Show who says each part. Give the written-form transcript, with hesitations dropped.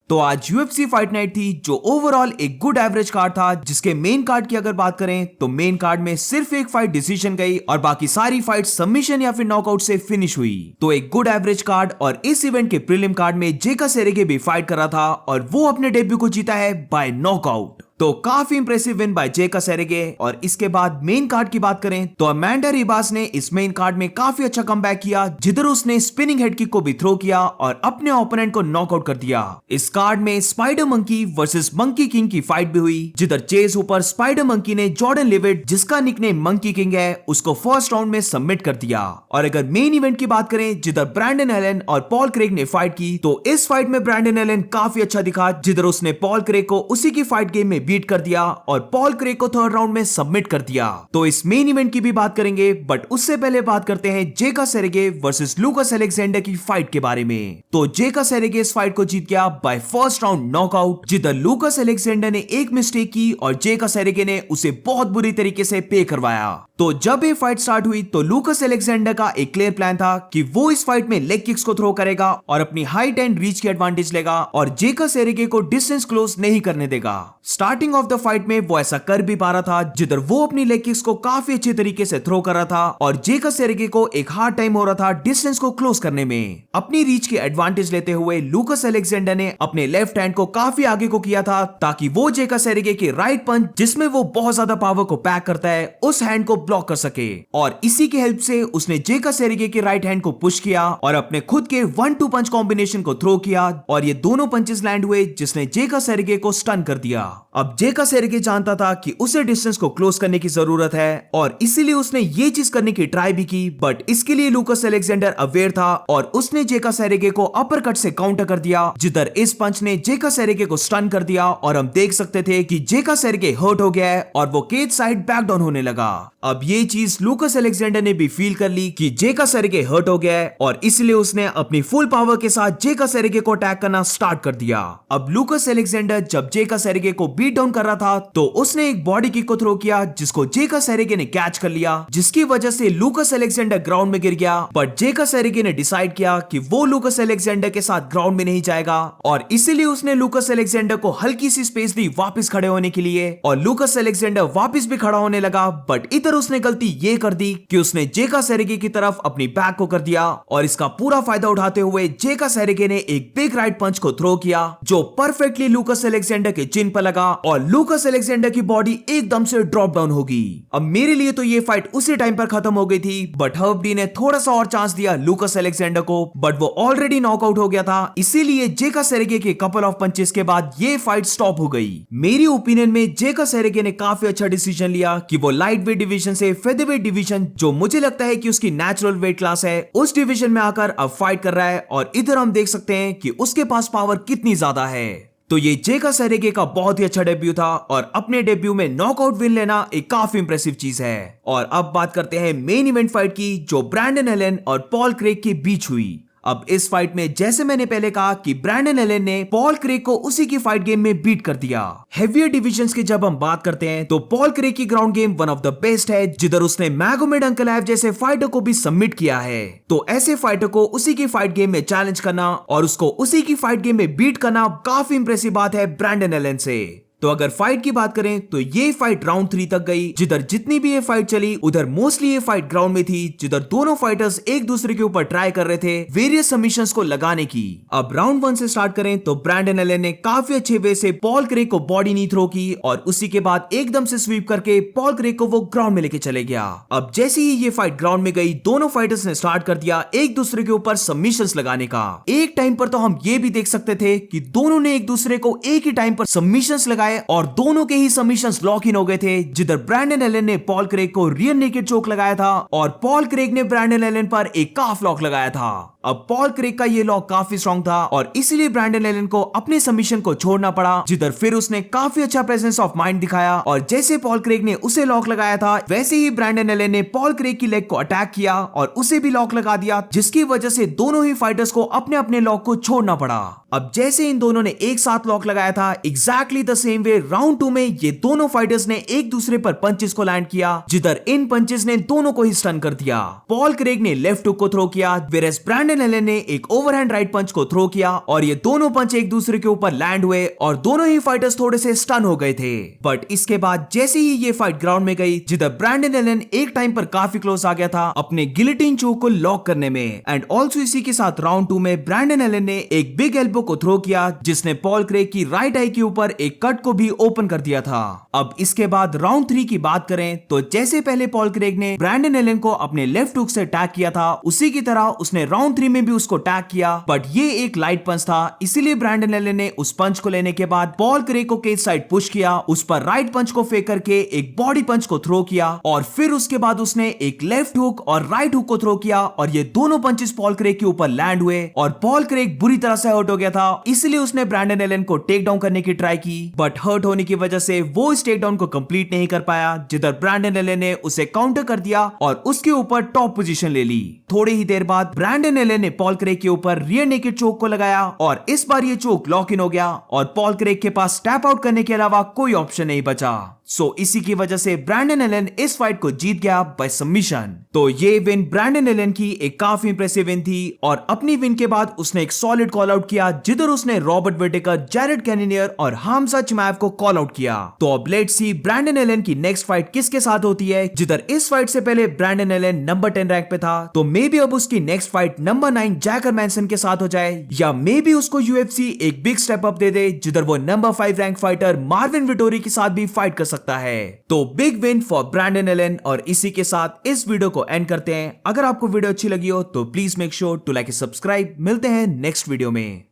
Speaker 1: तो आज UFC fight night थी जो ओवरऑल एक गुड एवरेज कार्ड था, जिसके मेन कार्ड की अगर बात करें तो मेन कार्ड में सिर्फ एक फाइट डिसीजन गई और बाकी सारी फाइट सबमिशन या फिर नॉकआउट से फिनिश हुई। तो एक गुड एवरेज कार्ड। और इस इवेंट के प्रीलिम कार्ड में जेका सेरेगे भी फाइट कर रहा था और वो अपने डेब्यू को जीता है बाय नॉकआउट। तो काफी इंप्रेसिव विन बाय जेका सेरेगे। और इसके बाद मेन कार्ड की बात करें तो अमांडा रिबास ने इस मेन कार्ड में काफी अच्छा कमबैक किया, जिधर उसने स्पिनिंग हेड किक को भी थ्रो किया और अपने ओपोनेंट को नॉकआउट कर दिया। इस कार्ड में spider monkey versus monkey king की फाइट भी हुई, जिधर चेस ऊपर स्पाइडर मंकी ने जॉर्डन लिविट, जिसका निकनेम मंकी किंग है, उसको फर्स्ट राउंड में सबमिट कर दिया। और अगर मेन इवेंट की बात करें जिधर ब्रैंडन एलन और पॉल क्रेग ने फाइट की, तो इस फाइट में ब्रैंडन एलन काफी अच्छा दिखा, जिधर उसने पॉल क्रेग को उसी की फाइट गेम में बीट कर दिया और पॉल क्रेग को थर्ड राउंड में सबमिट कर दिया। तो इस मेन इवेंट की भी बात करेंगे, बट उससे पहले बात करते हैं जेका सेरेगे वर्सेस लूकास अलेक्जेंडर की फाइट के बारे में। तो जेका सेरेगे इस फाइट को जीत गया बाय फर्स्ट राउंड नॉकआउट, जिधर लूकास अलेक्जेंडर ने एक मिस्टेक की और जेका सेरेगे ने उसे बहुत बुरी तरीके से पे करवाया। तो जब ये फाइट स्टार्ट हुई तो लूकास अलेक्जेंडर का एक क्लियर प्लान था कि वो इस फाइट में लेग किक्स को थ्रो करेगा और अपनी हाइट एंड रीच की एडवांटेज लेगा और जेका सेरेगे को डिस्टेंस क्लोज नहीं करने देगा। स्टार्टिंग ऑफ द फाइट में वो ऐसा कर भी पा रहा था, जिधर वो अपनी लेग किक्स को काफी अच्छे तरीके से थ्रो कर रहा था और जेका सेरेगे को एक हार्ड टाइम हो रहा था डिस्टेंस को क्लोज करने में। अपनी रीच की एडवांटेज लेते हुए लूकास अलेक्जेंडर ने अपने लेफ्ट हैंड को काफी आगे को किया था, ताकि वो जेका सेरेगे के राइट पंच, जिसमें वो बहुत ज्यादा पावर को पैक करता है, उस हैंड को ब्लॉक कर सके। और इसी की हेल्प से उसने जेका सेरेगे के राइट हैंड को पुश किया और अपने खुद के 1-2 पंच कॉम्बिनेशन को थ्रो किया और ये दोनों पंचेस लैंड हुए, जिसने जेका सेरेगे को स्टन कर दिया। अब जेका सेरेगे जानता था कि उसे डिस्टेंस को क्लोज करने की जरूरत है और इसीलिए उसने ये चीज करने की ट्राई भी की, बट इसके लिए लूकास अलेक्जेंडर अवेयर था और उसने जेका सेरेगे को अपर कट से काउंटर कर दिया, जिधर इस पंच ने जेका सेरेगे को स्टन कर दिया और हम देख सकते थे कि जेका सेरेगे हर्ट हो गया है और वो केज साइड बैक डाउन होने लगा। अब ये चीज लूकास अलेक्जेंडर ने भी फील कर ली कि जेका सेरेगे हर्ट हो गया है और इसलिए उसने अपनी फुल पावर के साथ जेका सेरेगे को अटैक करना स्टार्ट कर दिया। अब लूकास अलेक्जेंडर जब जेका सेरेगे को बीट डाउन कर रहा था तो उसने एक बॉडी किक को थ्रो किया, जिसको जेका सेरेगे ने कैच कर लिया, जिसकी वजह से लूकास अलेक्जेंडर ग्राउंड में गिर गया। बट जेका सेरेगे ने डिसाइड किया कि वो लूकास अलेक्जेंडर के साथ ग्राउंड में नहीं जाएगा और इसीलिए उसने लूकास अलेक्जेंडर को हल्की सी स्पेस दी वापस खड़े होने के लिए और लूकास अलेक्जेंडर वापस भी खड़ा होने लगा। बट इधर उसने गलती ये कर दी कि उसने जेका सेरेगे की तरफ अपनी बैक को कर दिया और इसका पूरा फायदा उठाते हुए जेका सेरेगे ने एक बिग राइट पंच को थ्रो किया, जो परफेक्टली लूकास अलेक्जेंडर के चिन पर लगा और लूकास अलेक्जेंडर की बॉडी एकदम से ड्रॉप डाउन होगी। अब मेरे लिए तो ये फाइट उसी टाइम पर खत्म हो गई थी, बट हर्ब डी ने थोड़ा सा और चांस दिया लूकास अलेक्जेंडर को, बट वो ऑलरेडी नॉकआउट हो गया था, इसीलिए जेका सेरेगे के कपल ऑफ पंचेस के बाद ये फाइट स्टॉप हो गई। मेरी ओपिनियन में जेका सेरेगे ने काफी अच्छा डिसीजन लिया कि वो लाइट वेट डिवीजन से फेदरवेट डिवीजन, जो मुझे लगता है कि उसकी नेचुरल वेट क्लास है, उस डिवीजन में आकर अब फाइट कर रहा है और इधर हम देख सकते हैं कि उसके पास पावर कितनी ज्यादा है। तो ये जेका सेरेगे का बहुत ही अच्छा डेब्यू था और अपने डेब्यू में नॉकआउट विन लेना एक काफी इंप्रेसिव चीज है। और अब बात करते हैं मेन इवेंट फाइट की, जो ब्रैंडन एलन और पॉल क्रेग के बीच हुई। अब इस फाइट में जैसे मैंने पहले कहा कि ब्रैंडन एलन ने पॉल क्रेग को उसी की फाइट गेम में बीट कर दिया। हेवियर डिविजन्स की जब हम बात करते हैं तो पॉल क्रेग की ground game one of the best है, जिधर उसने मैगोमेड अंकलाइव जैसे फाइटर को भी सबमिट किया है। तो ऐसे फाइटर को उसी की फाइट गेम में चैलेंज करना और उसको उसी की फाइट गेम में बीट करना काफी इंप्रेसिव बात है ब्रैंडन एलन से। तो अगर फाइट की बात करें तो ये फाइट राउंड 3 तक गई, जिधर जितनी भी ये फाइट चली उधर मोस्टली ये फाइट ग्राउंड में थी, जिधर दोनों फाइटर्स एक दूसरे के ऊपर ट्राई कर रहे थे वेरियस सबमिशंस को लगाने की। अब राउंड 1 से स्टार्ट करें तो ब्रैंडन एलन ने काफी अच्छे वे से पॉल क्रेग को बॉडी नी थ्रो की और उसी के बाद एकदम से स्वीप करके पॉल क्रेग को वो ग्राउंड में लेके चले गया। अब जैसे ही ये फाइट ग्राउंड में गई, दोनों फाइटर्स ने स्टार्ट कर दिया एक दूसरे के ऊपर सबमिशंस लगाने का। एक टाइम पर तो हम ये भी देख सकते थे कि दोनों ने एक दूसरे को एक ही टाइम पर सबमिशंस लगाए और दोनों के ही सबमिशंस लॉक इन हो गए थे, जिधर ब्रैंडन एलन ने पॉल क्रेग को रियर नेकेड चोक लगाया था और पॉल क्रेग ने ब्रैंडन एलन पर एक काफ लॉक लगाया था। अब पॉल क्रेग का ये लॉक काफी स्ट्रॉन्ग था और इसीलिए ब्रैंडन एलन को अपने सबमिशन को छोड़ना पड़ा, जिधर फिर उसने काफी अच्छा प्रेजेंस ऑफ माइंड दिखाया और जैसे पॉल क्रेग ने उसे लॉक लगाया था वैसे ही ब्रैंडन एलन ने पॉल क्रेग की लेग को अटैक किया और उसे भी लॉक लगा दिया, जिसकी वजह से दोनों ही फाइटर्स को अपने अपने लॉक को छोड़ना पड़ा। अब जैसे इन दोनों ने एक साथ लॉक लगाया था, exactly the same way round 2 में ये दोनों फाइटर्स ने एक दूसरे पर पंचेस को लैंड किया, जिधर इन पंचेस ने दोनों को ही स्टन कर दिया। पॉल क्रेग ने लेफ्ट हुक को थ्रो किया, वेरेस ब्रैंडन एलन ने एक ओवरहैंड राइट पंच को थ्रो किया और ये दोनों पंच एक दूसरे के ऊपर लैंड हुए और दोनों ही फाइटर्स थोड़े से स्टन हो गए थे। बट इसके बाद जैसे ही ये फाइट ग्राउंड में गई, जिधर ब्रैंडन एलन एक टाइम पर काफी क्लोज आ गया था अपने गिलेटिन चोक को लॉक करने में। एंड ऑल्सो इसी के साथ राउंड 2 में ब्रैंडन एलन ने एक बिग एल्बो को थ्रो किया, जिसने पॉल क्रेग की राइट आई के ऊपर एक कट को भी ओपन कर दिया था। अब इसके बाद राउंड 3 की बात करें तो जैसे पहले पॉल क्रेग ने ब्रैंडन एलन को अपने लेफ्ट हुक से टैग किया था, उसी की तरह उसने राउंड 3 में भी उसको टैग किया। बट ये एक लाइट पंच था, इसीलिए ब्रैंडन एलन ने उस पंच को लेने के बाद पॉल क्रेग को केज साइड पुश किया, उस पर राइट पंच को फेंक करके एक बॉडी पंच को थ्रो किया और फिर उसके बाद उसने एक लेफ्ट हुक और राइट हुक को थ्रो किया और ये दोनों पंचेस पॉल क्रेग के ऊपर लैंड हुए और पॉल क्रेग बुरी तरह से हर्ट हो गया था, इसलिए उसने ब्रैंडन एलन को टेक डाउन करने की ट्राई की। बट हर्ट होने की वजह से वो इस टेक डाउन को कंप्लीट नहीं कर पाया, जिधर ब्रैंडन एलन ने उसे काउंटर कर दिया और उसके ऊपर टॉप पोजीशन ले ली। थोड़ी ही देर बाद ब्रैंडन एलन ने पॉल क्रेग के ऊपर रियर नेकेड चोक को लगाया और इस बार ये चोक लॉक इन हो गया और पॉल क्रेग के पास टैप आउट करने के अलावा कोई ऑप्शन नहीं बचा। इसी की वजह से ब्रैंडन एलन इस फाइट को जीत गया बाय सबमिशन। तो ये विन ब्रैंडन एलन की एक काफी इंप्रेसिव विन थी और अपनी विन के बाद उसने एक सॉलिड कॉल आउट किया, जिधर उसने रॉबर्ट विटेकर, जैरेड कैनियर और हामजा चिमाएव को कॉल आउट किया। तो अब लेट्स सी ब्रैंडन एलन की नेक्स्ट फाइट किसके साथ होती है, जिधर इस फाइट से पहले ब्रैंडन एलन नंबर 10 रैंक पे था, तो मे बी अब उसकी next fight number 9 Jack Hermansson के साथ हो जाए, या मे बी उसको यूएफसी एक बिग स्टेप अप दे दे, जिधर वो number 5 rank fighter Marvin Vettori के साथ भी फाइट कर सकता है। तो big win for Brandon Allen. और इसी के साथ इस वीडियो को एंड करते हैं। अगर आपको वीडियो अच्छी लगी हो तो please make sure to like and subscribe. मिलते हैं नेक्स्ट वीडियो में।